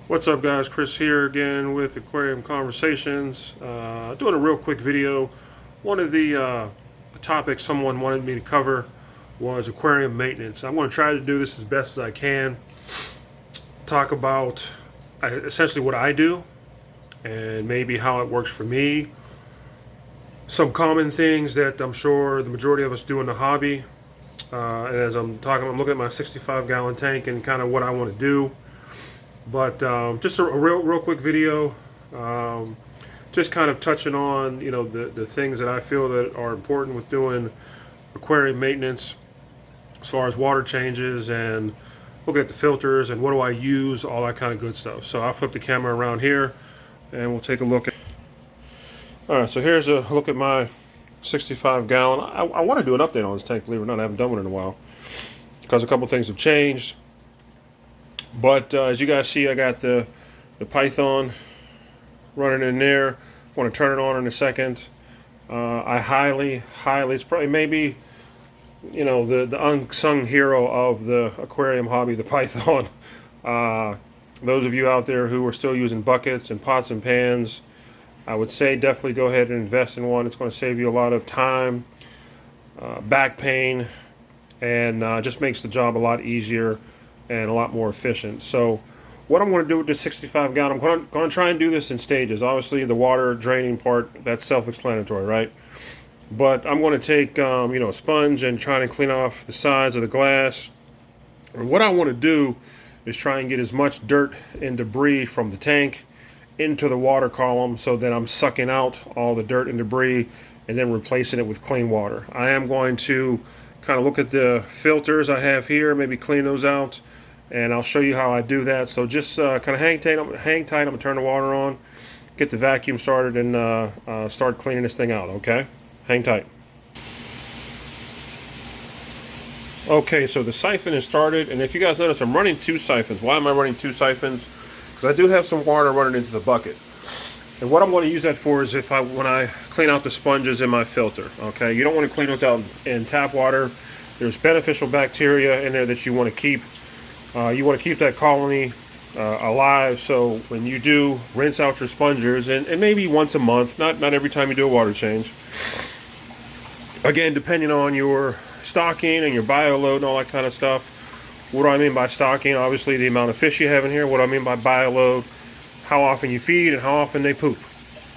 What's up, guys? Chris here again with Aquarium Conversations. Doing a real quick video. One of the topics someone wanted me to cover was aquarium maintenance. I'm going to try to do this as best as I can. Talk about essentially what I do and maybe how it works for me. Some common things that I'm sure the majority of us do in the hobby. And as I'm looking at my 65-gallon tank and kind of what I want to do. But just a real quick video, just kind of touching on the things that I feel that are important with doing aquarium maintenance, as far as water changes and looking at the filters and what do I use, all that kind of good stuff. So I'll flip the camera around here and we'll take a look at. All right, so here's a look at my 65-gallon. I want to do an update on this tank, believe it or not. I haven't done one in a while because a couple things have changed. But as you guys see, I got the Python running in there. I want to turn it on in a second. I highly, it's probably maybe, the unsung hero of the aquarium hobby, the Python. Those of you out there who are still using buckets and pots and pans, I would say definitely go ahead and invest in one. It's going to save you a lot of time, back pain, and just makes the job a lot easier and a lot more efficient. So what I'm going to do with this 65-gallon, I'm going to try and do this in stages. Obviously the water draining part, that's self-explanatory, right? But I'm going to take a sponge and try to clean off the sides of the glass. And what I want to do is try and get as much dirt and debris from the tank into the water column so that I'm sucking out all the dirt and debris and then replacing it with clean water. I am going to kind of look at the filters I have here, maybe clean those out, and I'll show you how I do that. So just kind of hang tight. I'm going to turn the water on, get the vacuum started, and start cleaning this thing out, okay? Hang tight. Okay, so the siphon is started, and if you guys notice, I'm running two siphons. Why am I running two siphons? Because I do have some water running into the bucket. And what I'm going to use that for is when I clean out the sponges in my filter, okay? You don't want to clean those out in tap water. There's beneficial bacteria in there that you want to keep. You want to keep that colony alive, so when you do rinse out your sponges, and maybe once a month, not every time you do a water change. Again, depending on your stocking and your bio load and all that kind of stuff. What do I mean by stocking? Obviously the amount of fish you have in here. What do I mean by bio load? How often you feed and how often they poop.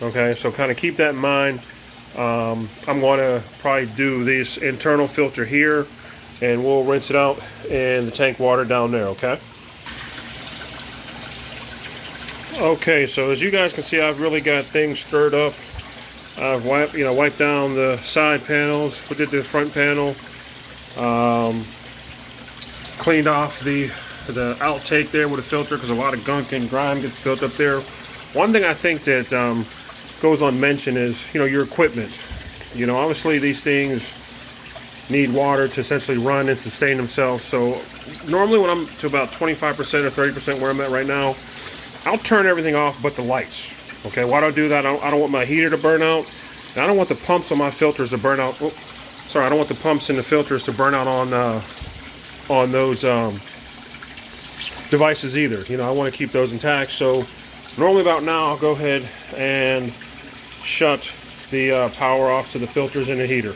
Okay, so kind of keep that in mind. I'm going to probably do this internal filter here, and we'll rinse it out in the tank water down there, okay? Okay, so as you guys can see, I've really got things stirred up. I've wiped down the side panels, put it to the front panel, cleaned off the outtake there with a filter because a lot of gunk and grime gets built up there. One thing I think that goes unmentioned is your equipment. Obviously these things need water to essentially run and sustain themselves. So normally when I'm to about 25% or 30% where I'm at right now, I'll turn everything off but the lights. Okay, why do I do that? I don't want my heater to burn out, and I don't want the pumps on my filters to burn out. Oh, sorry, I don't want the pumps in the filters to burn out on those devices either. I want to keep those intact. So normally about now I'll go ahead and shut the power off to the filters and the heater.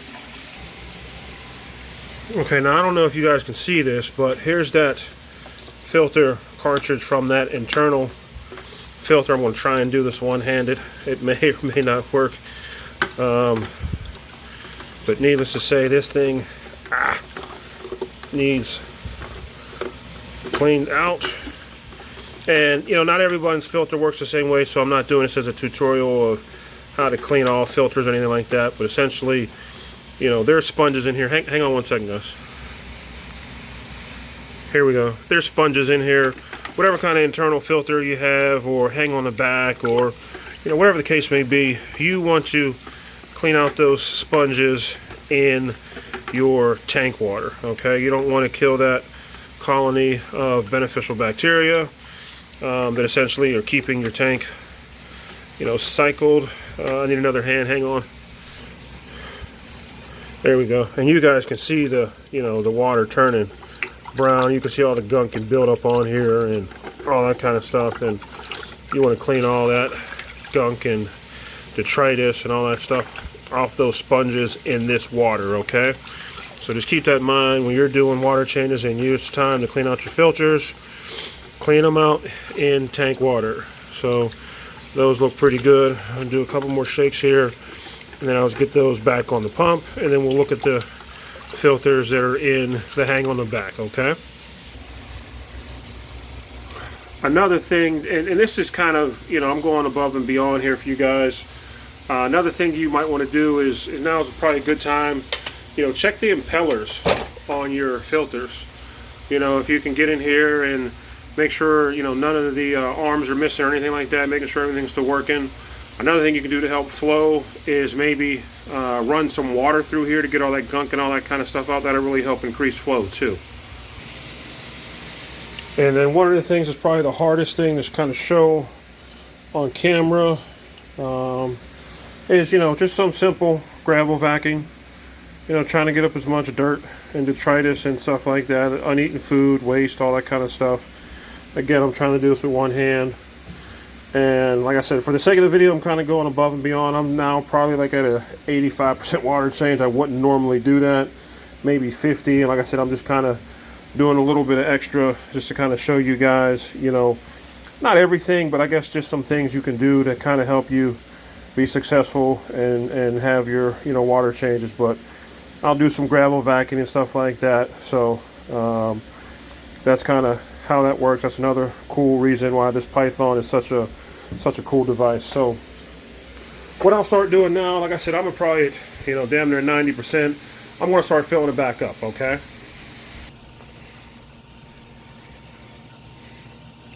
Okay, now I don't know if you guys can see this, but here's that filter cartridge from that internal filter. I'm going to try and do this one-handed. It may or may not work, but needless to say, this thing needs cleaned out. And not everybody's filter works the same way, so I'm not doing this as a tutorial of how to clean all filters or anything like that, but essentially there's sponges in here. Hang on one second, guys. Here we go. There's sponges in here. Whatever kind of internal filter you have, or hang on the back, or whatever the case may be, you want to clean out those sponges in your tank water. Okay, you don't want to kill that colony of beneficial bacteria that essentially are keeping your tank cycled. I need another hand. Hang on. There we go. And you guys can see the water turning brown. You can see all the gunk can build up on here, and all that kind of stuff. And you want to clean all that gunk and detritus and all that stuff off those sponges in this water, okay? So just keep that in mind when you're doing water changes and use time to clean out your filters. Clean them out in tank water. So those look pretty good. I'll do a couple more shakes here, and then I'll just get those back on the pump, and then we'll look at the filters that are in the hang on the back, okay? Another thing, and this is kind of, you know, I'm going above and beyond here for you guys. Another thing you might want to do is now is probably a good time, you know, check the impellers on your filters. You know, if you can get in here and make sure, you know, none of the arms are missing or anything like that, making sure everything's still working. Another thing you can do to help flow is maybe run some water through here to get all that gunk and all that kind of stuff out. That'll really help increase flow too. And then one of the things that's probably the hardest thing to kind of show on camera is, you know, just some simple gravel vacuum. You know, trying to get up as much dirt and detritus and stuff like that, uneaten food, waste, all that kind of stuff. Again, I'm trying to do this with one hand. And like I said, for the sake of the video, I'm kind of going above and beyond. I'm now probably like at a 85% water change. I wouldn't normally do that, maybe 50. And like I said, I'm just kind of doing a little bit of extra just to kind of show you guys, you know, not everything, but I guess just some things you can do to kind of help you be successful and have your, you know, water changes. But I'll do some gravel vacuuming and stuff like that. So that's kind of how that works. That's another cool reason why this Python is such a cool device. So what I'll start doing now, like I said, I'm probably, you know, damn near 90%. I'm going to start filling it back up, okay?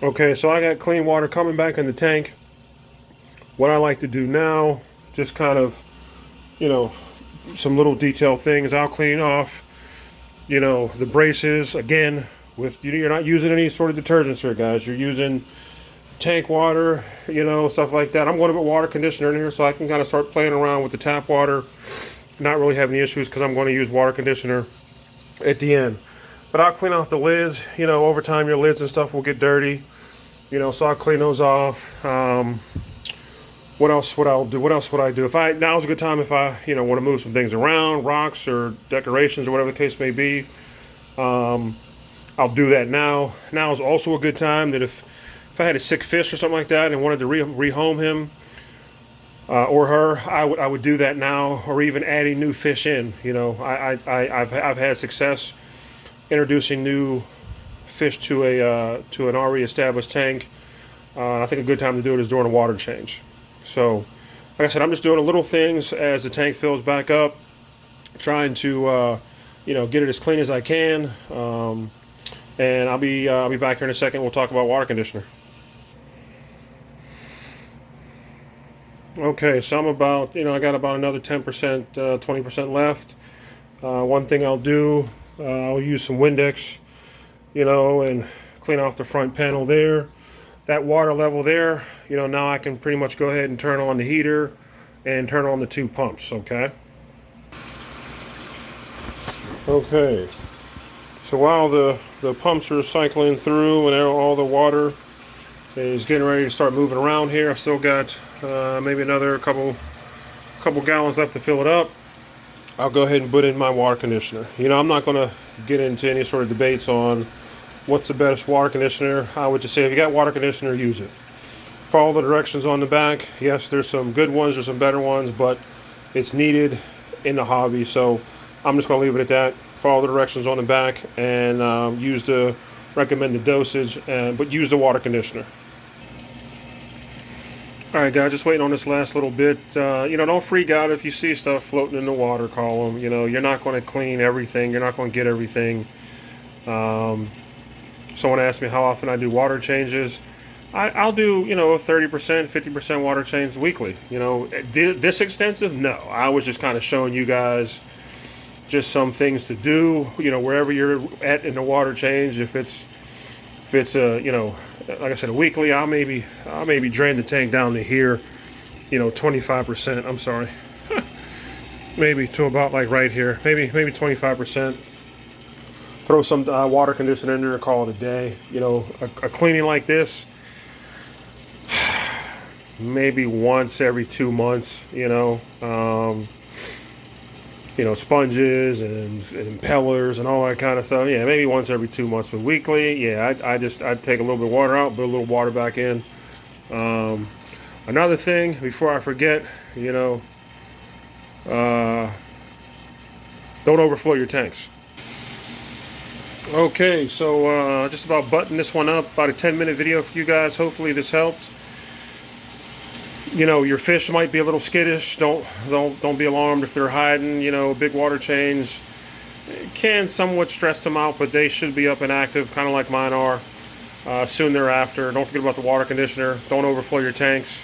Okay, so I got clean water coming back in the tank. What I like to do now, just kind of, you know, some little detail things. I'll clean off, you know, the braces. Again, with you're not using any sort of detergents here, guys. You're using tank water, you know, stuff like that. I'm going to put water conditioner in here so I can kind of start playing around with the tap water. Not really having any issues because I'm going to use water conditioner at the end. But I'll clean off the lids. You know, over time your lids and stuff will get dirty. You know, so I'll clean those off. What else would I do? What else would I do? Now's a good time if I, you know, want to move some things around, rocks or decorations or whatever the case may be. I'll do that now. Now is also a good time that if I had a sick fish or something like that and wanted to rehome him or her, I would do that now, or even adding new fish in. You know, I've had success introducing new fish to an already established tank. I think a good time to do it is during a water change. So, like I said, I'm just doing little things as the tank fills back up, trying to, you know, get it as clean as I can. And I'll be back here in a second. We'll talk about water conditioner. Okay, so I'm about, you know, I got about another 10%, 20% left. One thing I'll do, I'll use some Windex, you know, and clean off the front panel there. That water level there, you know, now I can pretty much go ahead and turn on the heater and turn on the two pumps, okay? Okay, so while the pumps are cycling through and all the water is getting ready to start moving around here, I still got maybe another couple gallons left to fill it up. I'll go ahead and put in my water conditioner. You know, I'm not going to get into any sort of debates on what's the best water conditioner. I would just say if you got water conditioner, use it. Follow the directions on the back. Yes, there's some good ones, there's some better ones, but it's needed in the hobby. So I'm just going to leave it at that. Follow the directions on the back and use the recommended dosage, but use the water conditioner. Alright guys, just waiting on this last little bit. You know, don't freak out if you see stuff floating in the water column. You know, you're not going to clean everything. You're not going to get everything. Someone asked me how often I do water changes. I'll do, you know, 30%, 50% water change weekly. You know, this extensive? No. I was just kind of showing you guys just some things to do, you know, wherever you're at in the water change. If it's you know, like I said, a weekly, I'll maybe drain the tank down to here, you know, 25%. I'm sorry, maybe to about like right here, maybe 25%. throw some water conditioner in there and call it a day. You know, a cleaning like this, maybe once every 2 months. You know, sponges and impellers and all that kind of stuff. Yeah, maybe once every 2 months, but weekly, yeah, I'd take a little bit of water out, put a little water back in. Another thing, before I forget, you know, don't overflow your tanks. Okay, so just about button this one up. About a 10-minute video for you guys. Hopefully this helped. You know, your fish might be a little skittish. Don't be alarmed if they're hiding. You know, big water change can somewhat stress them out, but they should be up and active, kind of like mine are, soon thereafter. Don't forget about the water conditioner. Don't overflow your tanks.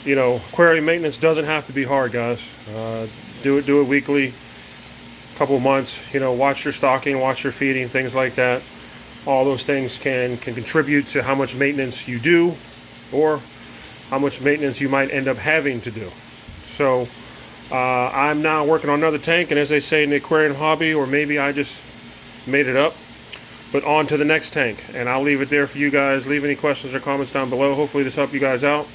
You know, aquarium maintenance doesn't have to be hard, guys. Do it weekly, couple of months. You know, watch your stocking, watch your feeding, things like that. All those things can contribute to how much maintenance you do, or how much maintenance you might end up having to do. So I'm now working on another tank, and as they say in the aquarium hobby, or maybe I just made it up, but on to the next tank. And I'll leave it there for you guys. Leave any questions or comments down below. Hopefully this helped you guys out.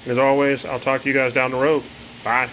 And as always, I'll talk to you guys down the road. Bye.